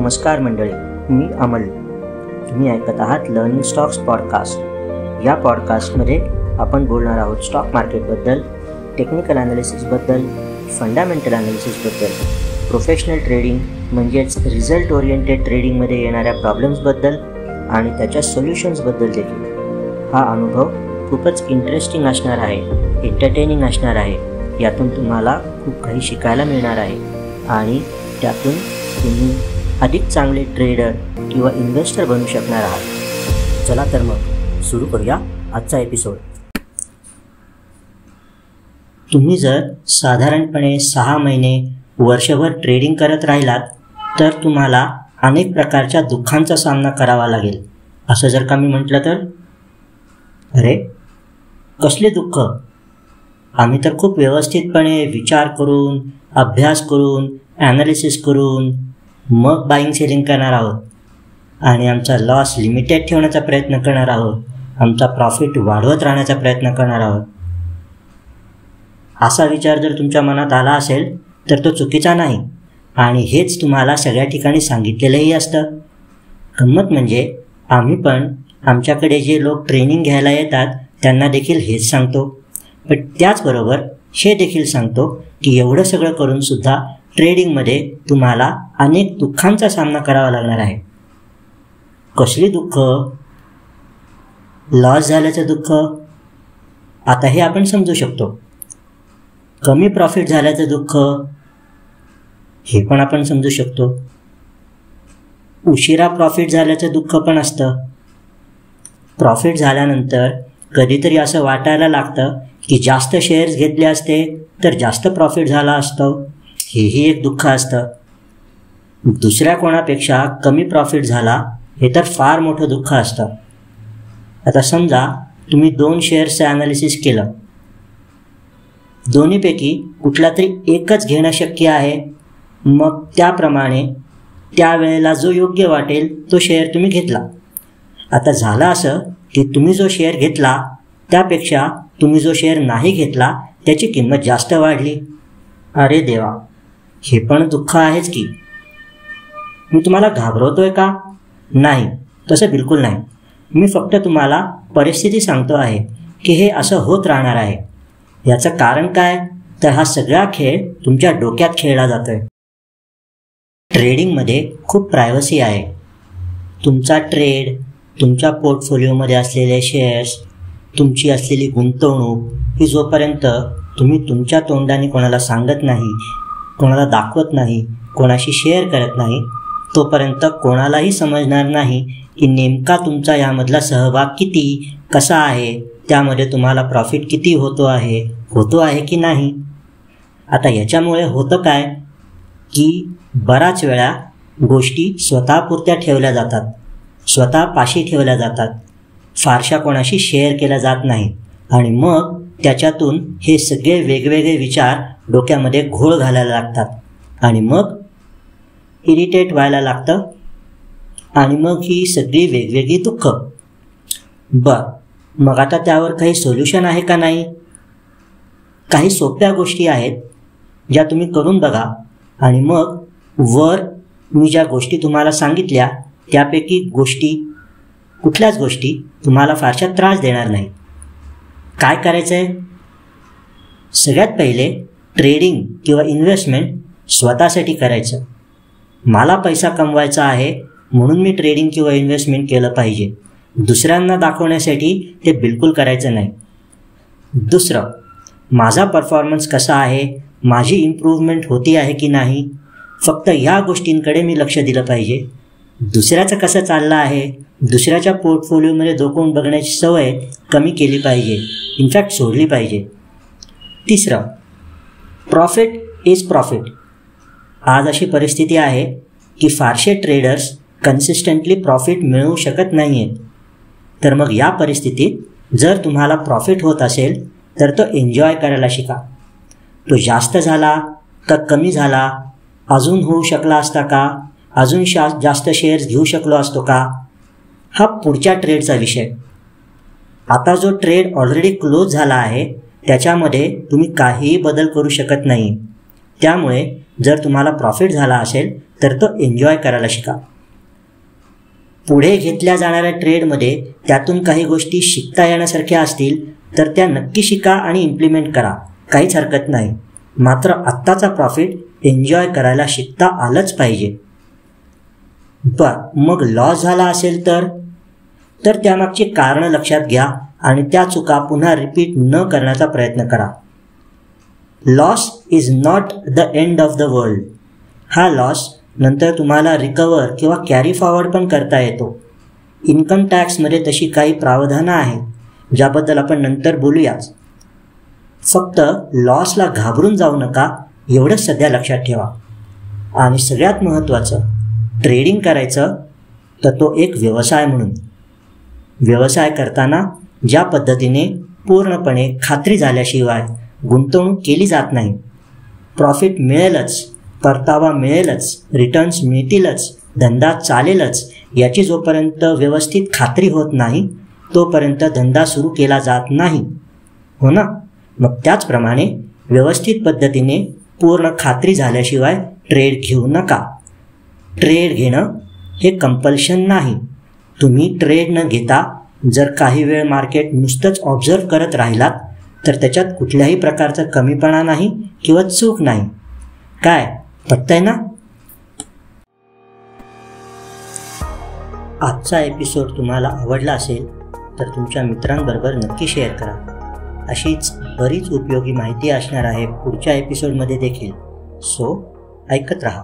नमस्कार मंडळी, मी अमल. तुम्ही ऐकत आहात लर्निंग स्टॉक्स पॉडकास्ट. या पॉडकास्टमध्ये आपण बोलणार आहोत स्टॉक मार्केटबद्दल, टेक्निकल ॲनालिसिसबद्दल, फंडामेंटल ॲनालिसिसबद्दल, प्रोफेशनल ट्रेडिंग म्हणजेच रिझल्ट ओरिएंटेड ट्रेडिंगमध्ये येणाऱ्या प्रॉब्लेम्सबद्दल आणि त्याच्या सोल्युशन्सबद्दल देखील. हा अनुभव खूपच इंटरेस्टिंग असणार आहे, एंटरटेनिंग असणार आहे. यातून तुम्हाला खूप काही शिकायला मिळणार आहे आणि त्यातून तुम्ही अधिक चांगले ट्रेडर किंवा इन्व्हेस्टर बनू शकणार आहात. चला तर मग सुरू करूया आजचा एपिसोड. तुम्ही जर साधारणपणे 6 महिने वर्षभर ट्रेडिंग करत राहिलात तर तुम्हाला अनेक प्रकारच्या दुःखांचा सामना करावा लागेल. असं जर का मी म्हटलं तर, अरे कसले दुःख? आम्ही तर खूप व्यवस्थितपणे विचार करून, अभ्यास करून, ॲनालिसिस करून मग बाईंग सेलिंग करणार आहोत आणि आमचा लॉस लिमिटेड ठेवण्याचा प्रयत्न करणार आहोत, आमचा प्रॉफिट वाढवत राहण्याचा प्रयत्न करणार आहोत. असा विचार जर तुमच्या मनात आला असेल तर तो चुकीचा नाही आणि हेच तुम्हाला सगळ्या ठिकाणी सांगितलेलंही असतं. गंमत म्हणजे आम्ही पण आमच्याकडे जे लोक ट्रेनिंग घ्यायला येतात त्यांना देखील हेच सांगतो, पण त्याचबरोबर हे देखील सांगतो की एवढं सगळं करूनसुद्धा ट्रेडिंगमध्ये तुम्हाला अनेक दुःखांचा सामना करावा लागणार आहे. कसली दुःख? लॉस झाल्याचं दुःख, आता हे आपण समजू शकतो. कमी प्रॉफिट झाल्याचं दुःख, हे पण आपण समजू शकतो. उशिरा प्रॉफिट झाल्याचं दुःख पण असतं. प्रॉफिट झाल्यानंतर कधीतरी असं वाटायला लागतं की जास्त शेअर्स घेतले असते तर जास्त प्रॉफिट झाला असतं. हेही एक दुःख असतं. दुसऱ्या कोणापेक्षा कमी प्रॉफिट झाला हे तर फार मोठं दुःख असतं. आता समजा तुम्ही 2 शेअर्सचं ॲनालिसिस केलं, दोन्हीपैकी कुठला तरी एकच घेणं शक्य आहे. मग त्याप्रमाणे त्यावेळेला जो योग्य वाटेल तो शेअर तुम्ही घेतला. आता झालं असं की तुम्ही जो शेअर घेतला त्यापेक्षा तुम्ही जो शेअर नाही घेतला त्याची किंमत जास्त वाढली. अरे देवा, हे पण दुःख आहेच की. मी तुम्हाला घाबरवतोय का? नाही, तसं बिलकुल नाही. मी फक्त तुम्हाला परिस्थिती सांगतो आहे की हे असं होत राहणार आहे. याचं कारण काय? तर हा सगळा खेळ तुमच्या डोक्यात खेळला जातोय. ट्रेडिंगमध्ये खूप प्रायव्हसी आहे. तुमचा ट्रेड, तुमच्या पोर्टफोलिओमध्ये असलेले शेअर्स, तुमची असलेली गुंतवणूक ही जोपर्यंत तुम्ही तुमच्या तोंडाने कोणाला सांगत नाही, कोणाला दाखवत नाही, कोणाशी शेअर करत नाही, तोपर्यंत कोणालाही समजणार नाही की नेमका तुमचा यामधला सहभाग किती, कसा आहे, त्यामध्ये तुम्हाला प्रॉफिट किती होतो आहे की नाही. आता याच्यामुळे होतं काय की बराच वेळा गोष्टी स्वतःपुरत्या ठेवल्या जातात, स्वतः पाशी ठेवल्या जातात, फारशा कोणाशी शेअर केल्या जात नाही आणि मग त्याच्यातून हे सगळे वेगवेगळे विचार डोक्यामध्ये घोळ घालायला लागतात आणि मग इरिटेट व्हायला लागतं आणि मग ही सगळी वेगवेगळी दुःख. मग आता त्यावर काही सोल्युशन आहे का नाही? काही सोप्या गोष्टी आहेत ज्या तुम्ही करून बघा आणि मग वर मी ज्या गोष्टी तुम्हाला सांगितल्या त्यापैकी कुठल्याच गोष्टी तुम्हाला फारशा त्रास देणार नाही. काय करायचं आहे? सगळ्यात पहिले ट्रेडिंग किंवा इन्व्हेस्टमेंट स्वतःसाठी करायचं. मला पैसा कमवायचा आहे म्हणून मी ट्रेडिंग किंवा इन्व्हेस्टमेंट केलं पाहिजे. दुसऱ्यांना दाखवण्यासाठी ते बिलकुल करायचं नाही. दुसरं, माझा परफॉर्मन्स कसा आहे, माझी इम्प्रूव्हमेंट होती आहे की नाही, फक्त ह्या गोष्टींकडे मी लक्ष दिलं पाहिजे. दुसऱ्याचं कसं चाललं आहे, दुसऱ्याच्या पोर्टफोलिओमध्ये डोकून बघण्याची सवय कमी केली पाहिजे, इनफॅक्ट सोडली पाहिजे. तिसरं, प्रॉफिट इज प्रॉफिट. आज अशी परिस्थिती आहे की फारसे ट्रेडर्स कन्सिस्टंटली प्रॉफिट मिळवू शकत नाही आहेत. तर मग या परिस्थितीत जर तुम्हाला प्रॉफिट होत असेल तर तो एन्जॉय करायला शिका. तो जास्त झाला का कमी झाला, अजून होऊ शकला असता का, अजून जास्त शेअर्स घेऊ शकलो असतो का, हा पुढच्या ट्रेडचा विषय. आता जो ट्रेड ऑलरेडी क्लोज झाला आहे त्याच्यामध्ये तुम्ही काहीही बदल करू शकत नाही. त्यामुळे जर तुम्हाला प्रॉफिट झाला असेल तर तो एन्जॉय करायला शिका. पुढे घेतल्या जाणाऱ्या ट्रेडमध्ये त्यातून काही गोष्टी शिकता येण्यासारख्या असतील तर त्या नक्की शिका आणि इम्प्लिमेंट करा, काहीच हरकत नाही. मात्र आत्ताचा प्रॉफिट एन्जॉय करायला शिकता आलंच पाहिजे. मग लॉस झाला असेल तर त्यामागची कारणं लक्षात घ्या आणि त्या चुका पुन्हा रिपीट न करण्याचा प्रयत्न करा. Loss is not the end of the world. हा लॉस नंतर तुम्हाला रिकवर किंवा कॅरी फॉरवर्ड पण करता येतो. इन्कम टॅक्समध्ये तशी काही प्रावधानं आहेत ज्याबद्दल आपण नंतर बोलूयाच. फक्त लॉसला घाबरून जाऊ नका एवढंच सध्या लक्षात ठेवा. आणि सगळ्यात महत्त्वाचं, ट्रेडिंग करायचं तर तो एक व्यवसाय म्हणून. व्यवसाय करताना ज्या पद्धतीने पूर्णपणे खात्री झाल्याशिवाय गुंतवणूक केली जात नाही. प्रॉफिट मिळेलच, परतावा मिळेलच, रिटर्न्स मिळतीलच, धंदा चालेलच याची जोपर्यंत व्यवस्थित खात्री होत नाही तोपर्यंत धंदा सुरू केला जात नाही, हो ना? मग त्याचप्रमाणे व्यवस्थित पद्धतीने पूर्ण खात्री झाल्याशिवाय ट्रेड घेऊ नका. ट्रेड घेणं हे कंपल्शन नाही. तुम्ही ट्रेड न घेता जर काही वेळ मार्केट नुसतंच ऑब्झर्व करत राहिलात तर त्याच्यात कुठल्याही प्रकारचा कमीपणा नाही किंवा चूक नाही. काय पटतंय ना? आजचा एपिसोड तुम्हाला आवडला असेल तर तुमच्या मित्रांबरोबर नक्की शेअर करा. अशीच बरीच उपयोगी माहिती असणार आहे पुढच्या एपिसोडमध्ये देखील. सो ऐकत राहा.